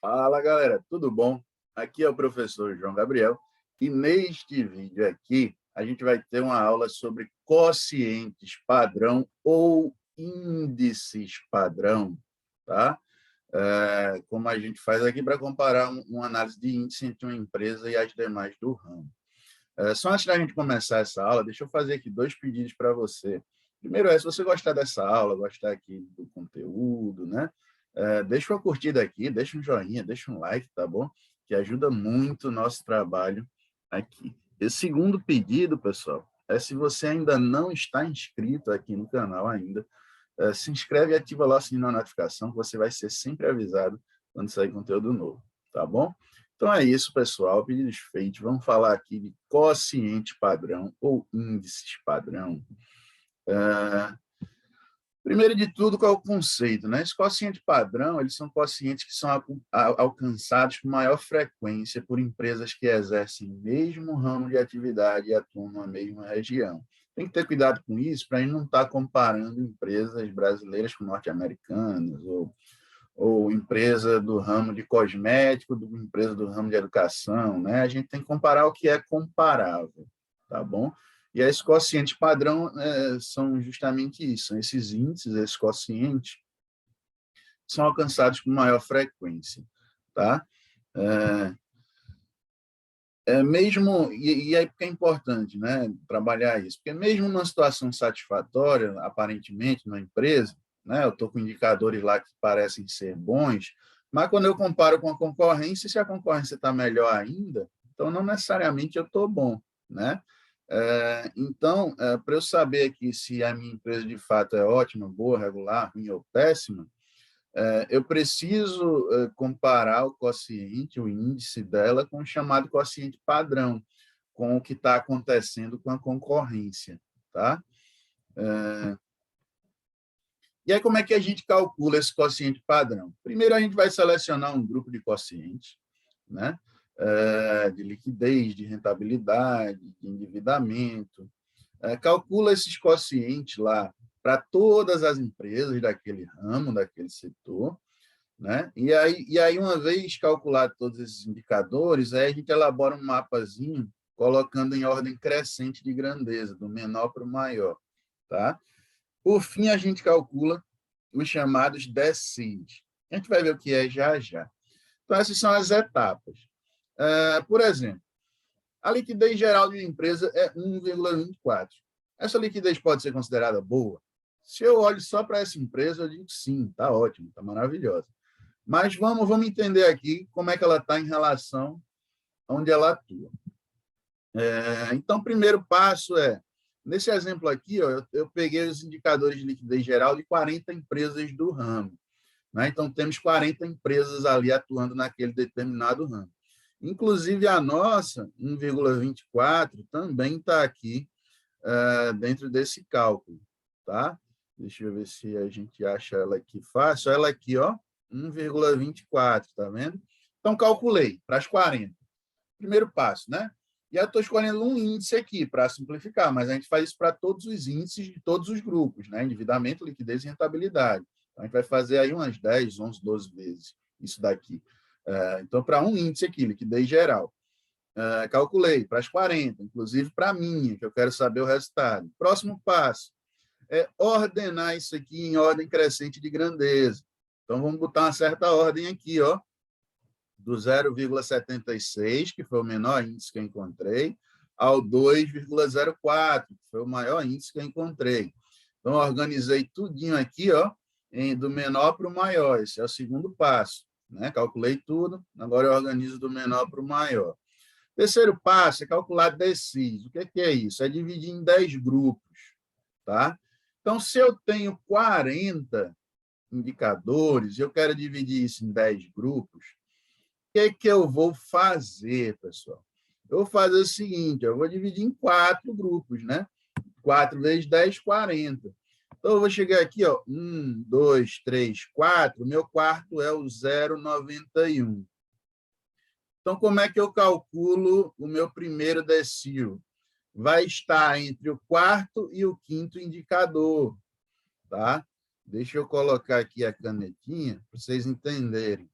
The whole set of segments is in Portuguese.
Fala, galera, tudo bom? Aqui é o professor João Gabriel e neste vídeo aqui a gente vai ter uma aula sobre quocientes padrão ou índices padrão, tá? Como a gente faz aqui para comparar uma análise de índice entre uma empresa e as demais do ramo. Só antes da gente começar essa aula, deixa eu fazer aqui dois pedidos para você. Primeiro se você gostar dessa aula, gostar aqui do conteúdo, né? Deixa uma curtida aqui, deixa um joinha, deixa um like, tá bom? Que ajuda muito o nosso trabalho aqui. E o segundo pedido, pessoal, se você ainda não está inscrito aqui no canal ainda, se inscreve e ativa lá o sininho da notificação, que você vai ser sempre avisado quando sair conteúdo novo, tá bom? Então é isso, pessoal, pedidos feitos. Vamos falar aqui de quociente padrão ou índices padrão. Primeiro de tudo, qual é o conceito, né? Esse quociente padrão, eles são quocientes que são alcançados com maior frequência por empresas que exercem o mesmo ramo de atividade e atuam na mesma região. Tem que ter cuidado com isso para a gente não estar comparando empresas brasileiras com norte-americanas ou empresa do ramo de cosmético, empresa do ramo de educação, né? A gente tem que comparar o que é comparável, tá bom? E esses quocientes padrão são justamente isso, são esses índices, esses quocientes, são alcançados com maior frequência, tá? Mesmo, e aí porque é importante, né, trabalhar isso, porque mesmo numa situação satisfatória, aparentemente, na empresa, né, eu estou com indicadores lá que parecem ser bons, mas quando eu comparo com a concorrência, se a concorrência está melhor ainda, então não necessariamente eu estou bom, né? Então, para eu saber aqui se a minha empresa de fato é ótima, boa, regular, ruim ou péssima, eu preciso comparar o quociente, o índice dela, com o chamado quociente padrão, com o que está acontecendo com a concorrência. Tá? E aí, como é que a gente calcula esse quociente padrão? Primeiro, a gente vai selecionar um grupo de quocientes, né? De liquidez, de rentabilidade, de endividamento. Calcula esses quocientes lá para todas as empresas daquele ramo, daquele setor, né? E aí, uma vez calculado todos esses indicadores, aí a gente elabora um mapazinho colocando em ordem crescente de grandeza, do menor para o maior. Tá? Por fim, a gente calcula os chamados DCIs. A gente vai ver o que é já já. Então, essas são as etapas. Por exemplo, a liquidez geral de uma empresa é 1,24. Essa liquidez pode ser considerada boa? Se eu olho só para essa empresa, eu digo sim, está ótimo, está maravilhosa. Mas vamos entender aqui como é que ela está em relação a onde ela atua. Então, o primeiro passo nesse exemplo aqui, ó, eu peguei os indicadores de liquidez geral de 40 empresas do ramo. Né? Então, temos 40 empresas ali atuando naquele determinado ramo. Inclusive, a nossa, 1,24, também está aqui dentro desse cálculo. Tá? Deixa eu ver se a gente acha ela aqui fácil. Ela aqui, ó, 1,24, tá vendo? Então, calculei para as 40. Primeiro passo, né? E eu estou escolhendo um índice aqui para simplificar, mas a gente faz isso para todos os índices de todos os grupos, né? Endividamento, liquidez e rentabilidade. Então, a gente vai fazer aí umas 10, 11, 12 vezes isso daqui. Então, para um índice aqui, liquidez geral, calculei para as 40, inclusive para a minha, que eu quero saber o resultado. Próximo passo é ordenar isso aqui em ordem crescente de grandeza. Então, vamos botar uma certa ordem aqui, ó, do 0,76, que foi o menor índice que eu encontrei, ao 2,04, que foi o maior índice que eu encontrei. Então, organizei tudinho aqui, ó, do menor para o maior. Esse é o segundo passo. Né? Calculei tudo, agora eu organizo do menor para o maior. Terceiro passo é calcular DCIs. O que é isso? É dividir em 10 grupos. Tá? Então, se eu tenho 40 indicadores, eu quero dividir isso em 10 grupos, o que eu vou fazer, pessoal? Eu vou fazer o seguinte, eu vou dividir em 4 grupos, né? 4 vezes 10, 40. Então, eu vou chegar aqui, ó, 1, 2, 3, 4, meu quarto é o 0,91. Então, como é que eu calculo o meu primeiro decil? Vai estar entre o quarto e o quinto indicador, tá? Deixa eu colocar aqui a canetinha para vocês entenderem.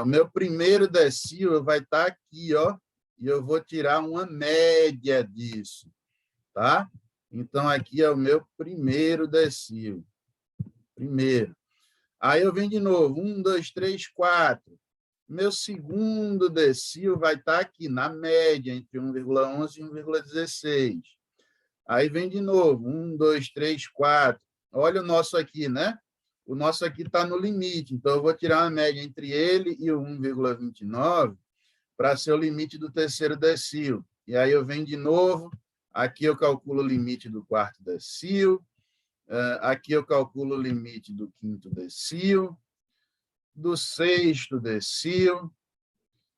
O meu primeiro decil vai estar aqui, ó, e eu vou tirar uma média disso, tá? Então, aqui é o meu primeiro decil. Primeiro. Aí eu venho de novo, 1, 2, 3, 4. Meu segundo decil vai estar aqui, na média, entre 1,11 e 1,16. Aí vem de novo, 1, 2, 3, 4. Olha o nosso aqui, né? O nosso aqui está no limite, então eu vou tirar uma média entre ele e o 1,29 para ser o limite do terceiro decil. E aí eu venho de novo, aqui eu calculo o limite do quarto decil, aqui eu calculo o limite do quinto decil, do sexto decil,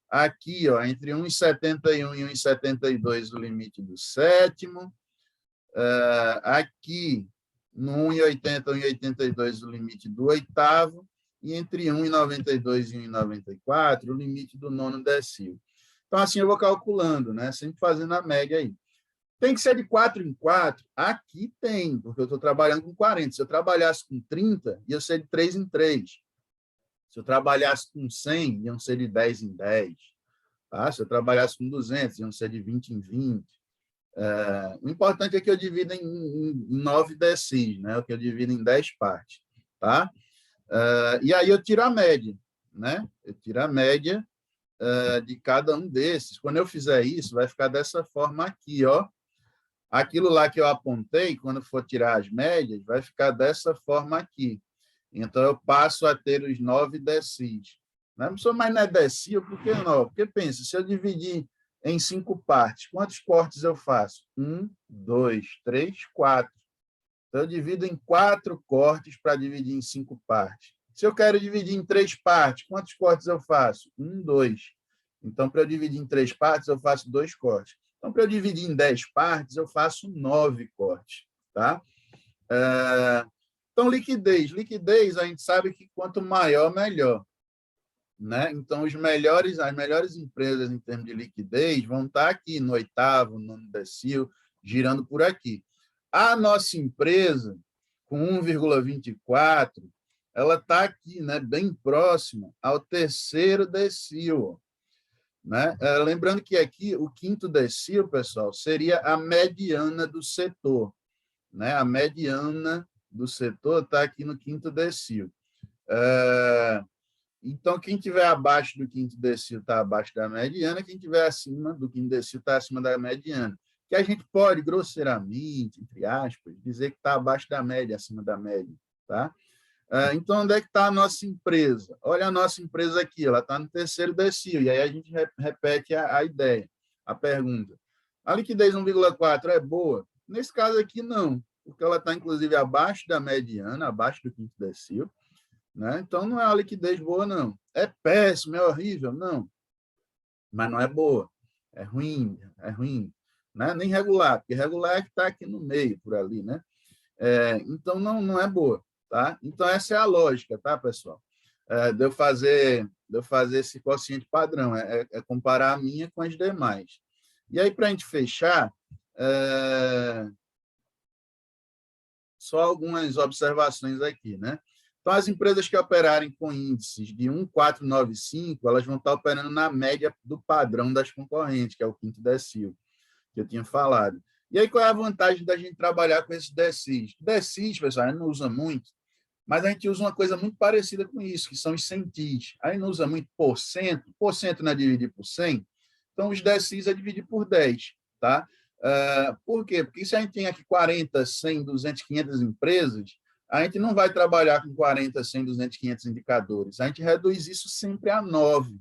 aqui, ó, entre 1,71 e 1,72 o limite do sétimo, aqui no 1,80 e 1,82 o limite do oitavo, e entre 1,92 e 1,94 o limite do nono decil. Então, assim eu vou calculando, né? Sempre fazendo a média aí. Tem que ser de 4 em 4? Aqui tem, porque eu estou trabalhando com 40. Se eu trabalhasse com 30, ia ser de 3 em 3. Se eu trabalhasse com 100, iam ser de 10 em 10. Tá? Se eu trabalhasse com 200, iam ser de 20 em 20. O importante é que eu divida em 9 decis, né? O que eu divido em 10 partes. Tá? E aí eu tiro a média. Né? Eu tiro a média de cada um desses. Quando eu fizer isso, vai ficar dessa forma aqui, ó. Aquilo lá que eu apontei, quando for tirar as médias, vai ficar dessa forma aqui. Então, eu passo a ter os 9 decis. Não sou mais não é decil, por que não? Porque, pensa, se eu dividir em 5 partes, quantos cortes eu faço? 1, 2, 3, 4. Então, eu divido em 4 cortes para dividir em 5 partes. Se eu quero dividir em 3 partes, quantos cortes eu faço? 1, 2. Então, para eu dividir em 3 partes, eu faço 2 cortes. Então, para eu dividir em 10 partes, eu faço 9 cortes. Tá? Então, liquidez. Liquidez, a gente sabe que quanto maior, melhor. Né? Então, as melhores empresas em termos de liquidez vão estar aqui no oitavo, no decil, girando por aqui. A nossa empresa, com 1,24, ela está aqui, né, bem próxima ao terceiro decil. Né? Lembrando que aqui o quinto decil, pessoal, seria a mediana do setor. Né? A mediana do setor está aqui no quinto decil. Então, quem tiver abaixo do quinto decil está abaixo da mediana, quem tiver acima do quinto decil está acima da mediana. Que a gente pode, grosseiramente, entre aspas, dizer que está abaixo da média, acima da média. Tá? Então, onde é que está a nossa empresa? Olha a nossa empresa aqui, ela está no terceiro decil, e aí a gente repete a ideia, a pergunta. A liquidez 1,4 é boa? Nesse caso aqui, não, porque ela está, inclusive, abaixo da mediana, abaixo do quinto decil, né? Então, não é uma liquidez boa, não. É péssimo, é horrível? Não. Mas não é boa. É ruim, né? Nem regular, porque regular é que está aqui no meio, por ali, né? Então, não é boa. Tá? Então, essa é a lógica, tá, pessoal? De eu fazer esse quociente padrão, comparar a minha com as demais. E aí, para a gente fechar, só algumas observações aqui, né? Então, as empresas que operarem com índices de 1,495, elas vão estar operando na média do padrão das concorrentes, que é o quinto decil, que eu tinha falado. E aí, qual é a vantagem da gente trabalhar com esses decis? Decis, pessoal, a gente não usa muito, mas a gente usa uma coisa muito parecida com isso, que são os centis. Aí não usa muito porcento não é dividir por 100, então os decis é dividir por 10. Tá? Por quê? Porque se a gente tem aqui 40, 100, 200, 500 empresas, a gente não vai trabalhar com 40, 100, 200, 500 indicadores. A gente reduz isso sempre a 9.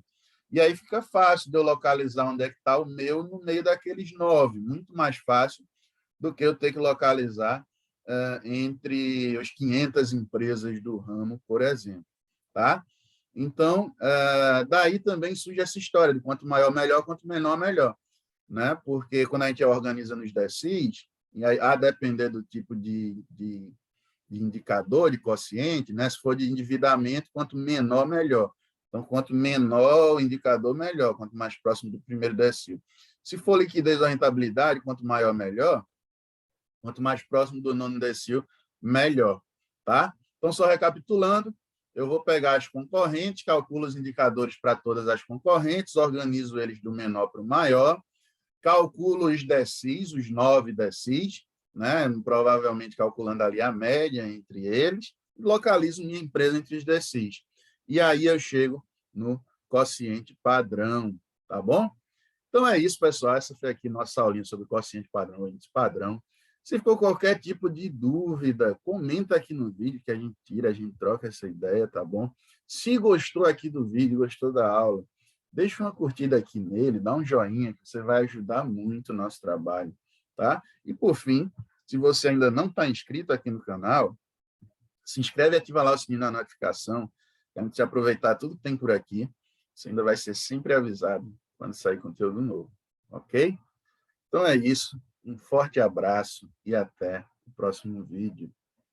E aí fica fácil de eu localizar onde é que está o meu no meio daqueles 9. Muito mais fácil do que eu ter que localizar entre as 500 empresas do ramo, por exemplo. Tá? Então, daí também surge essa história de quanto maior, melhor, quanto menor, melhor. Né? Porque quando a gente organiza nos decis, e aí, a depender do tipo de indicador, de quociente, né? Se for de endividamento, quanto menor, melhor. Então, quanto menor o indicador, melhor, quanto mais próximo do primeiro decil. Se for liquidez ou rentabilidade, quanto maior, melhor. Quanto mais próximo do nono decil, melhor. Tá? Então, só recapitulando, eu vou pegar as concorrentes, calculo os indicadores para todas as concorrentes, organizo eles do menor para o maior, calculo os DCIs, os 9 DCIs, né? Provavelmente calculando ali a média entre eles, localizo minha empresa entre os DCIs. E aí eu chego no quociente padrão, tá bom? Então é isso, pessoal. Essa foi aqui nossa aulinha sobre quociente padrão, índice padrão. Se ficou qualquer tipo de dúvida, comenta aqui no vídeo que a gente tira, a gente troca essa ideia, tá bom? Se gostou aqui do vídeo, gostou da aula, deixa uma curtida aqui nele, dá um joinha, que você vai ajudar muito o nosso trabalho, tá? E, por fim, se você ainda não está inscrito aqui no canal, se inscreve e ativa lá o sininho da notificação, para a gente aproveitar tudo que tem por aqui. Você ainda vai ser sempre avisado quando sair conteúdo novo, ok? Então é isso. Um forte abraço e até o próximo vídeo.